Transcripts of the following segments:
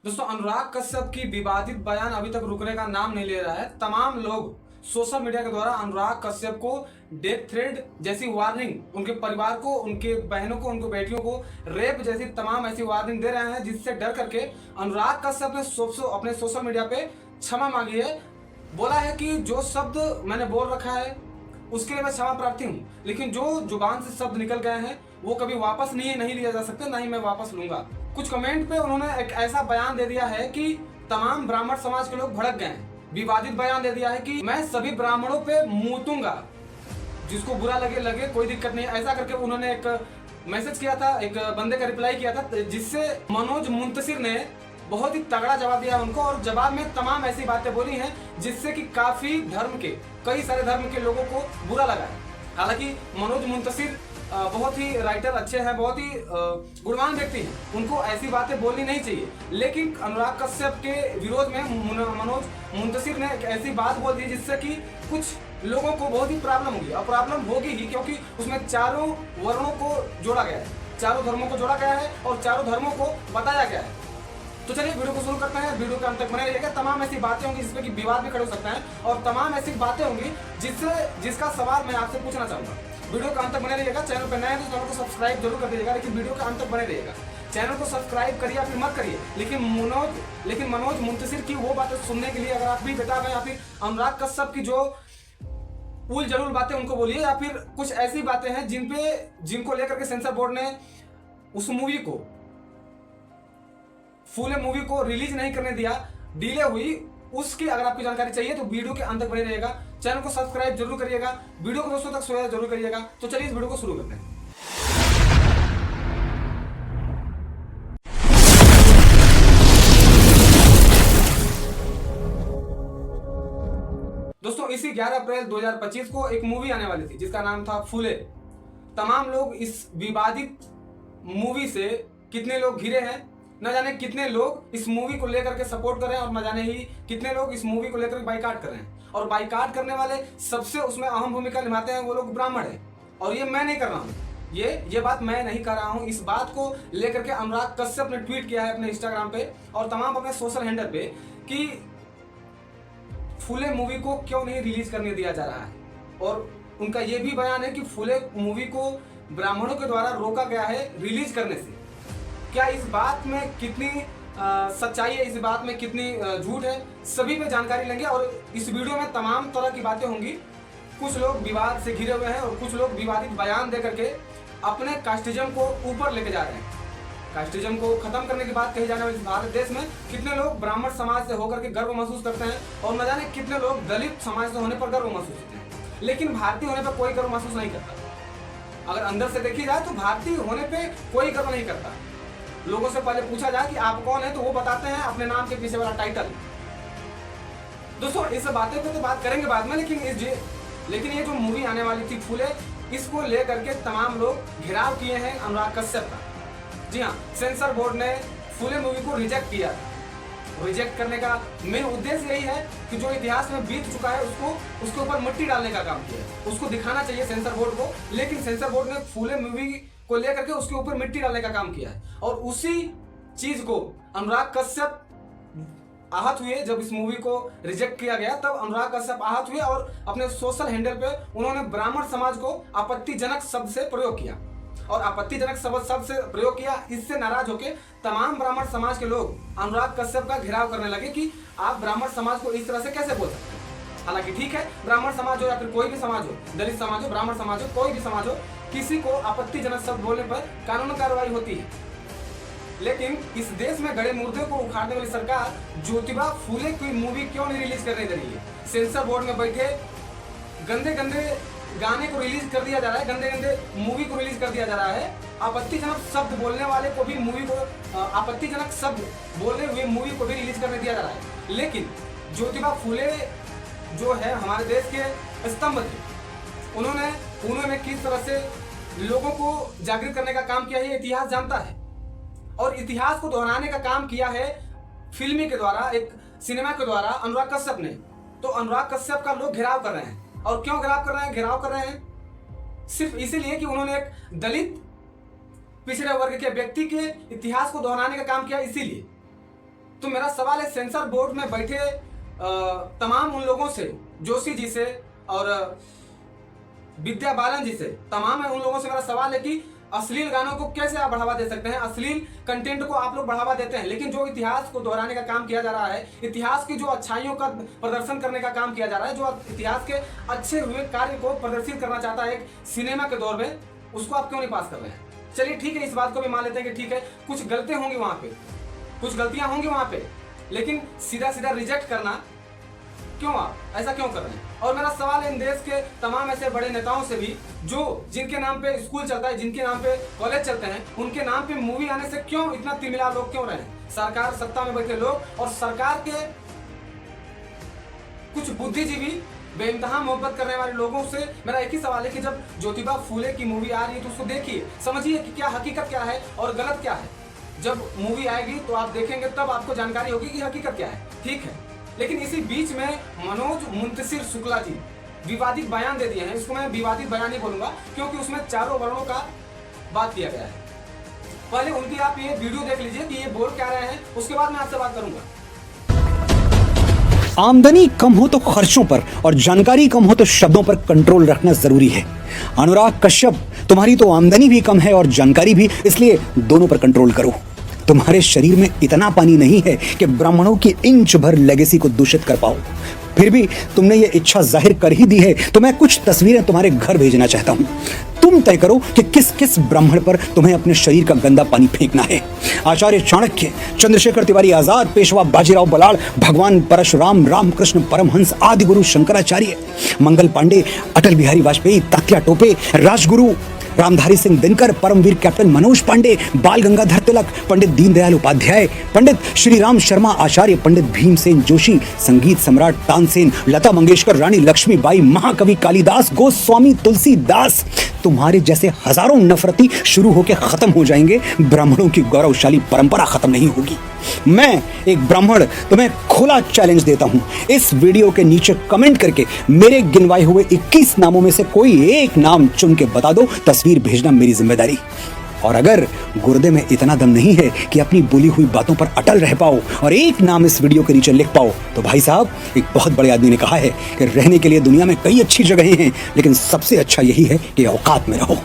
दोस्तों, अनुराग कश्यप की विवादित बयान अभी तक रुकने का नाम नहीं ले रहा है। तमाम लोग सोशल मीडिया के द्वारा अनुराग कश्यप को डेथ थ्रेट जैसी वार्निंग, उनके परिवार को, उनके बहनों को, उनके बेटियों को रेप जैसी तमाम ऐसी वार्निंग दे रहे हैं, जिससे डर करके अनुराग कश्यप ने अपने सोशल मीडिया पे क्षमा मांगी है। बोला है कि जो शब्द मैंने बोल रखा है उसके लिए मैं क्षमा प्रार्थी हूँ, लेकिन जो जुबान से शब्द निकल गए हैं वो कभी वापस नहीं लिया जा सकते, ना ही मैं वापस लूंगा। कुछ कमेंट पे उन्होंने एक ऐसा बयान दे दिया है कि तमाम ब्राह्मण समाज के लोग भड़क गए हैं। विवादित बयान दे दिया है कि मैं सभी ब्राह्मणों पे मूतूंगा, जिसको बुरा लगे कोई दिक्कत नहीं। ऐसा करके उन्होंने एक मैसेज किया था, एक बंदे का रिप्लाई किया था, जिससे मनोज मुंतशिर ने बहुत ही तगड़ा जवाब दिया उनको, और जवाब में तमाम ऐसी बातें बोली हैं जिससे कि काफी कई सारे धर्म के लोगों को बुरा लगा है। हालांकि मनोज मुंतशिर बहुत ही राइटर अच्छे हैं, बहुत ही गुणवान व्यक्ति हैं, उनको ऐसी बातें बोलनी नहीं चाहिए। लेकिन अनुराग कश्यप के विरोध में मनोज मुंतशिर ने एक ऐसी बात बोल दी जिससे कि कुछ लोगों को बहुत ही प्रॉब्लम होगी, और प्रॉब्लम होगी ही क्योंकि उसमें चारों वर्णों को जोड़ा गया है, चारों धर्मों को जोड़ा गया है और चारों धर्मों को बताया गया है। तो चलिए वीडियो को शुरू करते हैं। वीडियो के अंत तक बने रहिएगा। तमाम ऐसी बातें होंगी जिसमें कि विवाद भी खड़े हो सकते हैं, और तमाम ऐसी बातें होंगी जिसका सवाल मैं आपसे पूछना चाहूंगा। वीडियो के अंत तक बने रहिएगा। चैनल पर नए हैं तो चैनल को सब्सक्राइब जरूर कर दीजिएगा, लेकिन वीडियो के अंत तक बने रहिएगा। चैनल को सब्सक्राइब करिए या फिर मत करिए, लेकिन मनोज मुंतशिर की वो बातें सुनने के लिए अगर आप भी बेताब हैं, या फिर अनुराग कश्यप की जो उल जरूर बातें उनको बोलिए, या फिर कुछ ऐसी बातें हैं जिनको लेकर के सेंसर बोर्ड ने उस मूवी को, फूले मूवी को रिलीज नहीं करने दिया, डिले हुई, उसकी अगर आपको जानकारी चाहिए तो वीडियो के अंत तक बने रहिएगा। चैनल को सब्सक्राइब जरूर करिएगा, वीडियो को दोस्तों तक शेयर जरूर करिएगा। तो चलिए इस वीडियो को शुरू करते हैं। दोस्तों, इसी 11 अप्रैल 2025 को एक मूवी आने वाली थी जिसका नाम था फूले। तमाम लोग इस विवादित मूवी से कितने लोग घिरे हैं, न जाने कितने लोग इस मूवी को लेकर के सपोर्ट कर रहे हैं, और न जाने ही कितने लोग इस मूवी को लेकर बाइकाट कर रहे हैं। और बाइकाट करने वाले सबसे उसमें अहम भूमिका निभाते हैं वो लोग ब्राह्मण हैं। और ये मैं नहीं कर रहा हूँ, ये बात मैं नहीं कर रहा हूँ। इस बात को लेकर के अनुराग कश्यप ने ट्वीट किया है अपने इंस्टाग्राम पे और तमाम अपने सोशल हैंडल पे कि फूले मूवी को क्यों नहीं रिलीज करने दिया जा रहा है। और उनका ये भी बयान है कि फूले मूवी को ब्राह्मणों के द्वारा रोका गया है रिलीज करने से। क्या इस बात में कितनी सच्चाई है, इस बात में कितनी झूठ है, सभी पे जानकारी लेंगे। और इस वीडियो में तमाम तरह की बातें होंगी। कुछ लोग विवाद से घिरे हुए हैं और कुछ लोग विवादित बयान दे करके अपने कास्टिज्म को ऊपर लेके जा रहे हैं। कास्टिज्म को खत्म करने की बात कही जाने वाली भारत देश में कितने लोग ब्राह्मण समाज से होकर के गर्व महसूस करते हैं, और न जाने कितने लोग दलित समाज से होने पर गर्व महसूस करते हैं, लेकिन भारतीय होने पर कोई गर्व महसूस नहीं करता। अगर अंदर से देखी जाए तो भारतीय होने पर कोई गर्व नहीं करता। लोगों से पहले पूछा जाए कि आप कौन है तो वो बताते हैं अपने नाम के पीछे वाला टाइटल। दोस्तों, इस बातें पे तो बात करेंगे बाद में, लेकिन ये जो मूवी आने वाली थी फूले, इसको लेकर के तमाम लोग घेराव किए हैं अनुराग कश्यप का। जी हाँ, सेंसर बोर्ड ने फूले मूवी को रिजेक्ट किया। रिजेक्ट करने का मेन उद्देश्य यही है कि जो इतिहास में बीत चुका है उसके ऊपर मिट्टी डालने का काम किया है, उसको दिखाना चाहिए सेंसर बोर्ड को। लेकिन सेंसर बोर्ड ने फूले मूवी को लेकर के उसके ऊपर मिट्टी डालने का काम किया है, और उसी चीज को अनुराग कश्यप आहत हुए। जब इस मूवी को रिजेक्ट किया गया तब अनुराग कश्यप आहत हुए और अपने सोशल हैंडल पे उन्होंने ब्राह्मण समाज को आपत्तिजनक शब्द से प्रयोग किया, और आपत्तिजनक शब्द से प्रयोग किया। इससे नाराज होकर तमाम ब्राह्मण समाज के लोग अनुराग कश्यप का घेराव करने लगे कि आप ब्राह्मण समाज को इस तरह से कैसे बोल सकते हैं। हालांकि ठीक है, ब्राह्मण समाज हो या फिर कोई भी समाज हो, दलित समाज हो, ब्राह्मण समाज हो, कोई भी समाज हो, किसी को आपत्तिजनक शब्द बोलने पर कानूनी कार्रवाई होती है। लेकिन इस देश में गड़े मुर्दे को उखाड़ने वाली सरकार ज्योतिबा फूले की मूवी क्यों नहीं रिलीज करने दे रही है। सेंसर बोर्ड में बैठे गंदे गाने को रिलीज कर दिया जा रहा है, गंदे मूवी को रिलीज कर दिया जा रहा है। आपत्तिजनक शब्द बोलने वाले को भी आपत्तिजनक शब्द बोलने हुए मूवी को भी रिलीज करने दिया जा रहा है। लेकिन ज्योतिबा फूले जो है हमारे देश के स्तंभ थे, उन्होंने पुणे में किस तरह से लोगों को जागृत करने का काम किया है ये इतिहास जानता है, और इतिहास को दोहराने का काम किया है फिल्मी के द्वारा, एक सिनेमा के द्वारा अनुराग कश्यप ने। तो अनुराग कश्यप का लोग घेराव कर रहे हैं, और क्यों घेराव कर रहे हैं? घेराव कर रहे हैं सिर्फ इसीलिए कि उन्होंने एक दलित पिछड़े वर्ग के व्यक्ति के इतिहास को दोहराने का काम किया, इसीलिए। तो मेरा सवाल है सेंसर बोर्ड में बैठे तमाम उन लोगों से, जोशी जी से और विद्या बालन जी से, तमाम है उन लोगों से मेरा सवाल है कि अश्लील गानों को कैसे आप बढ़ावा दे सकते हैं? अश्लील कंटेंट को आप लोग बढ़ावा देते हैं, लेकिन जो इतिहास को दोहराने का काम किया जा रहा है, इतिहास की जो अच्छाइयों का प्रदर्शन करने का काम किया जा रहा है, जो इतिहास के अच्छे हुए कार्य को प्रदर्शित करना चाहता है एक सिनेमा के दौर में, उसको आप क्यों नहीं पास कर रहे हैं? चलिए ठीक है, इस बात को भी मान लेते हैं कि ठीक है कुछ गलतियां होंगी वहां पे, कुछ गलतियां होंगी वहां पे, लेकिन सीधा सीधा रिजेक्ट करना क्यों? आप ऐसा क्यों कर रहे हैं? और मेरा सवाल है इन देश के तमाम ऐसे बड़े नेताओं से भी, जो जिनके नाम पे स्कूल चलता है, जिनके नाम पे कॉलेज चलते हैं, उनके नाम पे मूवी आने से क्यों इतना तिलमिला लोग क्यों रहे हैं? सरकार, सत्ता में बैठे लोग और सरकार के कुछ बुद्धिजीवी, बेइंतहा मोहब्बत करने वाले लोगों से मेरा एक ही सवाल है कि जब ज्योतिबा फूले की मूवी आ रही है तो उसको देखिए, समझिए कि क्या हकीकत क्या है और गलत क्या है। जब मूवी आएगी तो आप देखेंगे, तब आपको जानकारी होगी कि हकीकत क्या है, ठीक है। लेकिन इसी बीच में मनोज मुंतशिर शुक्ला जी विवादित बयान दे दिए हैं। इसको मैं विवादित बयान नहीं बोलूंगा क्योंकि उसमें चारों वर्णों का बात किया गया है। पहले उनकी आप ये वीडियो देख लीजिए कि ये बोल क्या रहे हैं, उसके बाद मैं आपसे बात करूंगा। आमदनी कम हो तो खर्चों पर और जानकारी कम हो तो शब्दों पर कंट्रोल रखना जरूरी है। अनुराग कश्यप, तुम्हारी तो आमदनी भी कम है और जानकारी भी, इसलिए दोनों पर कंट्रोल करो। तुम्हारे शरीर में इतना पानी नहीं है कि ब्राह्मणों की इंच भर लेगेसी को दूषित कर पाओ। फिर भी तुमने ये इच्छा जाहिर कर ही दी है तो मैं कुछ तस्वीरें तुम्हारे घर भेजना चाहता हूं। तुम तय करो कि किस किस ब्राह्मण पर तुम्हें अपने शरीर का गंदा पानी फेंकना है। आचार्य चाणक्य, चंद्रशेखर तिवारी आजाद, पेशवा बाजीराव बलाड़, भगवान परशुराम, रामकृष्ण परमहंस, आदि गुरु शंकराचार्य, मंगल पांडे, अटल बिहारी वाजपेयी, तात्या टोपे, राजगुरु रामधारी सिंह दिनकर, परमवीर कैप्टन मनोज पांडे, बाल गंगाधर तिलक, पंडित दीनदयाल उपाध्याय, पंडित श्रीराम शर्मा आचार्य, पंडित भीमसेन जोशी, संगीत सम्राट तानसेन, लता मंगेशकर, रानी लक्ष्मीबाई, महाकवि कालिदास, गोस्वामी तुलसीदास। तुम्हारे जैसे हजारों नफरती शुरू होकर खत्म हो जाएंगे, ब्राह्मणों की गौरवशाली परंपरा खत्म नहीं होगी। मैं एक ब्राह्मण तुम्हें खुला चैलेंज देता हूं, इस वीडियो के नीचे कमेंट करके मेरे गिनवाए हुए 21 नामों में से कोई एक नाम चुन के बता दो। तस्वीर भेजना मेरी जिम्मेदारी। और अगर गुर्दे में इतना दम नहीं है कि अपनी बोली हुई बातों पर अटल रह पाओ और एक नाम इस वीडियो के नीचे लिख पाओ, तो भाई साहब, एक बहुत बड़े आदमी ने कहा है कि रहने के लिए दुनिया में कई अच्छी जगहें हैं, लेकिन सबसे अच्छा यही है कि औकात में रहो।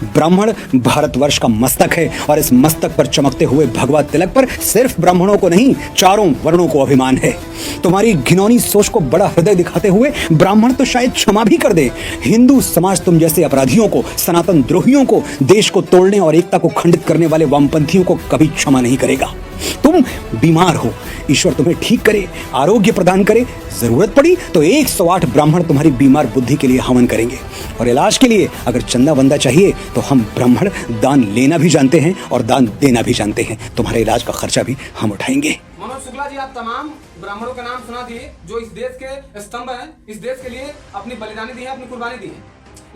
ब्राह्मण भारतवर्ष का मस्तक है और इस मस्तक पर चमकते हुए भगवा तिलक पर सिर्फ ब्राह्मणों को नहीं, चारों वर्णों को अभिमान है। तुम्हारी घिनौनी सोच को बड़ा हृदय दिखाते हुए ब्राह्मण तो शायद क्षमा भी कर दे, हिंदू समाज तुम जैसे अपराधियों को, सनातन द्रोहियों को, देश को तोड़ने और एकता को खंडित करने वाले वामपंथियों को कभी क्षमा नहीं करेगा। तुम बीमार हो, ईश्वर तुम्हें ठीक करे, आरोग्य प्रदान करे, जरूरत पड़ी तो 108 ब्राह्मण तुम्हारी बीमार बुद्धि के लिए हवन करेंगे। और इलाज के लिए अगर चंदा बंदा चाहिए तो हम ब्राह्मण दान लेना भी जानते हैं और दान देना भी जानते हैं। तुम्हारे इलाज का खर्चा भी हम उठाएंगे। मनोज शुक्ला जी, आप तमाम ब्राह्मणों का नाम सुना दिए जो इस देश के स्तंभ हैं, इस देश के लिए अपनी बलिदानी दी है, अपनी कुर्बानी दी है,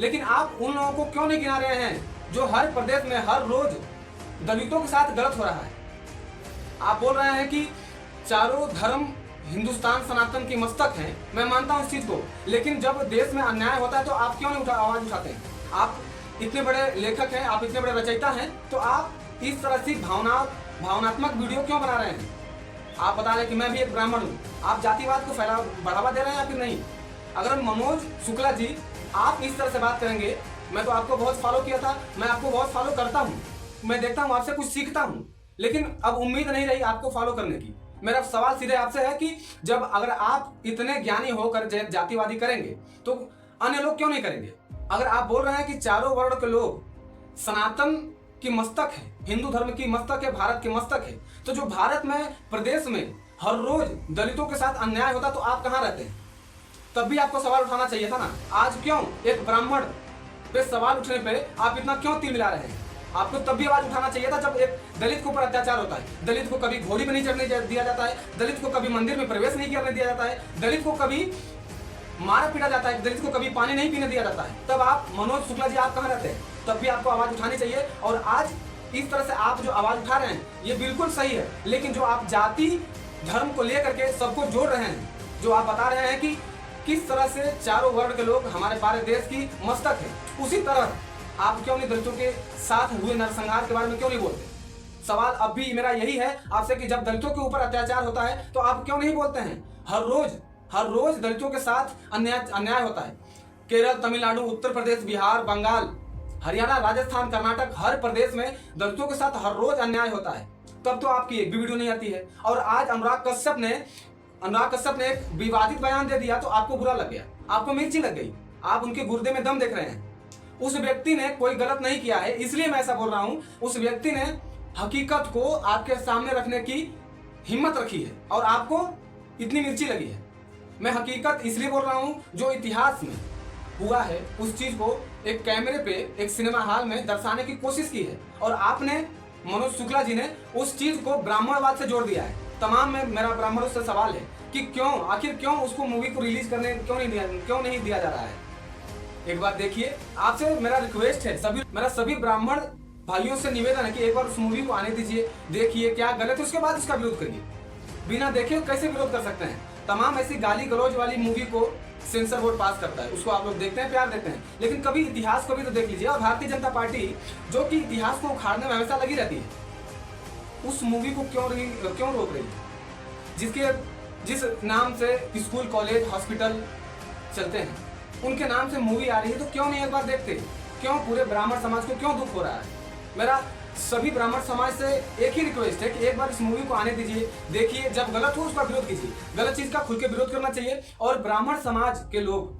लेकिन आप उन लोगों को क्यों नहीं गिना रहे हैं जो हर प्रदेश में हर रोज दलितों के साथ गलत हो रहा है? आप बोल रहे हैं कि चारों धर्म हिंदुस्तान सनातन की मस्तक हैं, मैं मानता हूं इस चीज को, लेकिन जब देश में अन्याय होता है तो आप क्यों नहीं आवाज उठाते हैं? आप इतने बड़े लेखक हैं, आप इतने बड़े रचयिता हैं, तो आप इस तरह से भावनात्मक वीडियो क्यों बना रहे हैं? आप बता रहे हैं कि मैं भी एक ब्राह्मण हूँ, आप जातिवाद को बढ़ावा दे रहे हैं या फिर नहीं? अगर मनोज शुक्ला जी आप इस तरह से बात करेंगे, मैं तो आपको बहुत फॉलो किया था, मैं आपको बहुत फॉलो करता हूँ, मैं देखता हूँ, आपसे कुछ सीखता हूँ, लेकिन अब उम्मीद नहीं रही आपको फॉलो करने की। मेरा सवाल सीधे आपसे है कि जब अगर आप इतने ज्ञानी होकर जातिवादी करेंगे तो अन्य लोग क्यों नहीं करेंगे? अगर आप बोल रहे हैं कि चारों वर्ण के लोग सनातन की मस्तक है, हिंदू धर्म की मस्तक है, भारत की मस्तक है, तो जो भारत में प्रदेश में हर रोज दलितों के साथ अन्याय होता तो आप कहाँ रहते हैं? तब भी आपको सवाल उठाना चाहिए था ना। आज क्यों एक ब्राह्मण पे सवाल उठने पे आप इतना क्यों तिल मिला रहे हैं? आपको तब भी आवाज उठाना चाहिए था जब एक दलित के ऊपर अत्याचार होता है, दलित को कभी घोड़ी में नहीं चढ़ने दिया जाता है, दलित को कभी मंदिर में प्रवेश नहीं करने दिया जाता है, दलित को कभी मारा पीटा जाता है, दलित को कभी पानी नहीं पीने दिया जाता है। तब आप मनोज शुक्ला जी आप कहाँ रहते हैं? तब भी आपको आवाज उठानी चाहिए। और आज इस तरह से आप जो आवाज उठा रहे हैं ये बिल्कुल सही है, लेकिन जो आप जाति धर्म को लेकर के सबको जोड़ रहे हैं, जो आप बता रहे हैं कि किस तरह से चारों वर्ण के लोग हमारे सारे देश की मस्तक है, उसी तरह आप क्यों नहीं दलितों के साथ हुए नरसंहार के बारे में क्यों नहीं बोलते? सवाल अब भी मेरा यही है आपसे कि जब दलितों के ऊपर अत्याचार होता है तो आप क्यों नहीं बोलते हैं? हर रोज दलितों के साथ अन्याय होता है। केरल, तमिलनाडु, उत्तर प्रदेश, बिहार, बंगाल, हरियाणा, राजस्थान, कर्नाटक, हर प्रदेश में दलितों के साथ हर रोज अन्याय होता है। तब तो आपकी एक भी वीडियो नहीं आती है। और आज अनुराग कश्यप ने एक विवादित बयान दे दिया तो आपको बुरा लग गया, आपको मिर्ची लग गई, आप उनके गुर्दे में दम देख रहे हैं। उस व्यक्ति ने कोई गलत नहीं किया है, इसलिए मैं ऐसा बोल रहा हूं। उस व्यक्ति ने हकीकत को आपके सामने रखने की हिम्मत रखी है और आपको इतनी मिर्ची लगी है। मैं हकीकत इसलिए बोल रहा हूं जो इतिहास में हुआ है उस चीज को एक कैमरे पे एक सिनेमा हॉल में दर्शाने की कोशिश की है और आपने, मनोज शुक्ला जी ने उस चीज को ब्राह्मणवाद से जोड़ दिया है। तमाम में मेरा ब्राह्मणों से सवाल है कि आखिर क्यों उसको मूवी को रिलीज करने क्यों नहीं दिया जा रहा है? एक बार देखिए, आपसे मेरा रिक्वेस्ट है, मेरा सभी ब्राह्मण भाइयों से निवेदन है कि एक बार उस मूवी को आने दीजिए, देखिए क्या गलत है, उसके बाद उसका विरोध करिए। बिना देखे कैसे विरोध कर सकते हैं? तमाम ऐसी गाली गलौज वाली मूवी को सेंसर बोर्ड पास करता है, उसको आप लोग देखते हैं, प्यार देते हैं, लेकिन कभी इतिहास को भी तो देख लीजिए। और भारतीय जनता पार्टी जो कि इतिहास को उखाड़ने में हमेशा लगी रहती है, उस मूवी को क्यों रोक रही है? जिस नाम से स्कूल, कॉलेज, हॉस्पिटल चलते हैं, उनके नाम से मूवी आ रही है तो क्यों नहीं एक बार देखते? क्यों पूरे ब्राह्मण समाज को क्यों दुख हो रहा है? मेरा सभी ब्राह्मण समाज से एक ही रिक्वेस्ट है कि एक बार इस मूवी को आने दीजिए, देखिए, जब गलत हो उसका विरोध कीजिए। गलत चीज का खुल के विरोध करना चाहिए। और ब्राह्मण समाज के लोग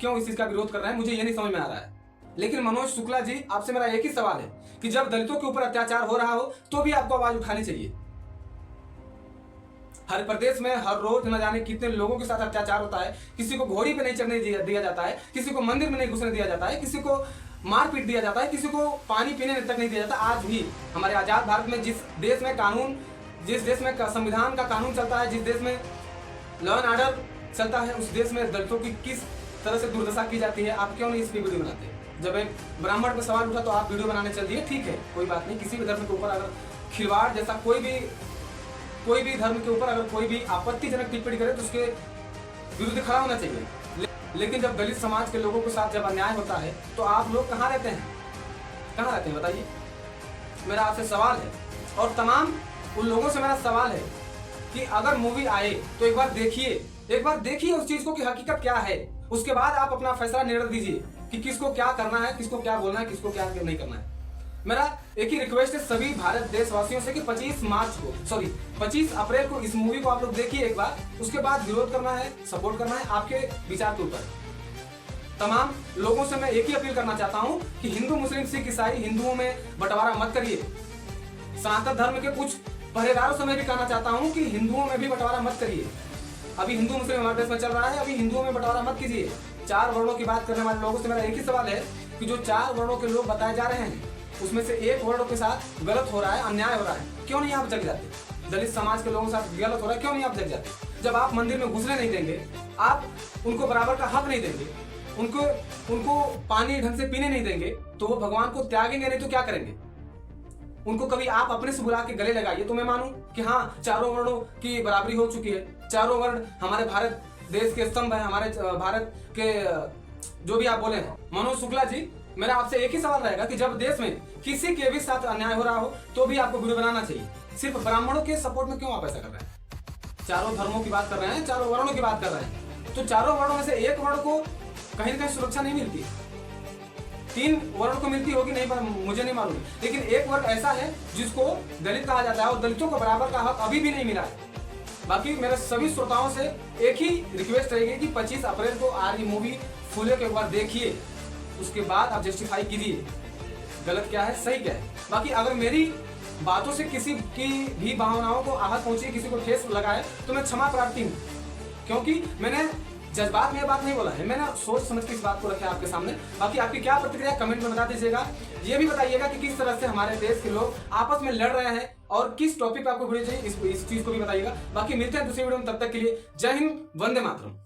क्यों इस चीज का विरोध कर रहे हैं मुझे ये नहीं समझ में आ रहा है। लेकिन मनोज शुक्ला जी, आपसे मेरा एक ही सवाल है कि जब दलितों के ऊपर अत्याचार हो रहा हो तो भी आपको आवाज उठानी चाहिए। हर प्रदेश में हर रोज न जाने कितने लोगों के साथ अत्याचार होता है। किसी को घोड़ी पे नहीं चढ़ने दिया जाता है, किसी को मंदिर में नहीं घुसने दिया जाता है, किसी को मारपीट दिया जाता है, किसी को पानी पीने तक नहीं दिया जाता। आज भी हमारे आजाद भारत में जिस देश में संविधान का कानून चलता है, जिस देश में लॉ एंड ऑर्डर चलता है, उस देश में दलितों की किस तरह से दुर्दशा की जाती है, आप क्यों नहीं इस पर वीडियो बनाते? जब एक ब्राह्मण पर सवाल उठा तो आप वीडियो बनाने चल दिए, ठीक है, कोई बात नहीं। किसी भी धर्म के ऊपर अगर खिलवाड़ जैसा कोई भी धर्म के ऊपर अगर कोई भी आपत्तिजनक टिप्पणी करे तो उसके विरुद्ध खड़ा होना चाहिए। लेकिन जब दलित समाज के लोगों के साथ जब अन्याय होता है तो आप लोग कहाँ रहते हैं बताइए? मेरा आपसे सवाल है और तमाम उन लोगों से मेरा सवाल है कि अगर मूवी आए तो एक बार देखिए उस चीज को कि हकीकत क्या है। उसके बाद आप अपना फैसला निर्णय दीजिए कि किसको क्या करना है, किसको क्या बोलना है, किसको क्या नहीं करना है। मेरा एक ही रिक्वेस्ट है सभी भारत देशवासियों से कि 25 अप्रैल को इस मूवी को आप लोग देखिए एक बार, उसके बाद विरोध करना है, सपोर्ट करना है आपके विचार के ऊपर। तमाम लोगों से मैं एक ही अपील करना चाहता हूं कि हिंदू, मुस्लिम, सिख, ईसाई, हिंदुओं में बंटवारा मत करिए। सनातन धर्म के कुछ पहरेदारों से मैं भी कहना चाहता हूं कि हिंदुओं में भी बंटवारा मत करिए। अभी हिंदू मुस्लिम हमारे देश में चल रहा है, अभी हिंदुओं में बंटवारा मत कीजिए। 4 वर्णों की बात करने वाले लोगों से मेरा एक ही सवाल है कि जो 4 वर्णों के लोग बताए जा रहे हैं उसमें से एक वर्ण के साथ गलत हो रहा है, अन्याय हो रहा है, क्यों नहीं आप जग जाते? दलित समाज के लोगों के साथ गलत हो रहा है, क्यों नहीं आप जग जाते? जब आप मंदिर में घुसने नहीं देंगे, आप उनको बराबर का हक नहीं देंगे, उनको पानी ढंग से पीने नहीं देंगे, तो वो भगवान को त्यागेंगे नहीं तो क्या करेंगे? उनको कभी आप अपने से बुला के गले लगाइए तो मैं मानूं कि हाँ, 4 वर्णों की बराबरी हो चुकी है। 4 वर्ण हमारे भारत देश के स्तंभ है, हमारे भारत के जो भी आप बोले हैं। मनोज शुक्ला जी, मेरा आपसे एक ही सवाल रहेगा कि जब देश में किसी के भी साथ अन्याय हो रहा हो तो भी आपको वीडियो बनाना चाहिए। सिर्फ ब्राह्मणों के सपोर्ट में क्यों आप ऐसा कर रहे हैं? 4 धर्मों की बात कर रहे हैं, 4 वर्णों की बात कर रहे हैं, तो 4 वर्णों में से एक वर्ण को कहीं ना कहीं सुरक्षा नहीं मिलती। 3 वर्ण को मिलती होगी, नहीं, मुझे नहीं मालूम, लेकिन एक वर्ग ऐसा है जिसको दलित कहा जाता है और दलितों को बराबर का हक अभी भी नहीं मिला है। बाकी मेरे सभी श्रोताओं से एक ही रिक्वेस्ट रहेगी कि 25 अप्रैल को आ रही मूवी फूले के एक बार देखिए, उसके बाद आप जस्टिफाई कीजिए गलत क्या है, सही क्या है। बाकी अगर मेरी बातों से किसी की भी भावनाओं को आहत पहुंची, किसी को ठेस लगाए, तो मैं क्षमा प्रार्थी हूँ, क्योंकि मैंने जज्बात में यह बात नहीं बोला है, मैंने सोच समझ के इस बात को रखा आपके सामने। बाकी आपकी क्या प्रतिक्रिया कमेंट में बता दीजिएगा। ये भी बताइएगा कि किस तरह से हमारे देश के लोग आपस में लड़ रहे हैं और किस टॉपिक पे आपको वीडियो चाहिए, इस चीज को भी बताइएगा। बाकी मिलते हैं दूसरी वीडियो में, तब तक के लिए जय हिंद, वंदे मातरम।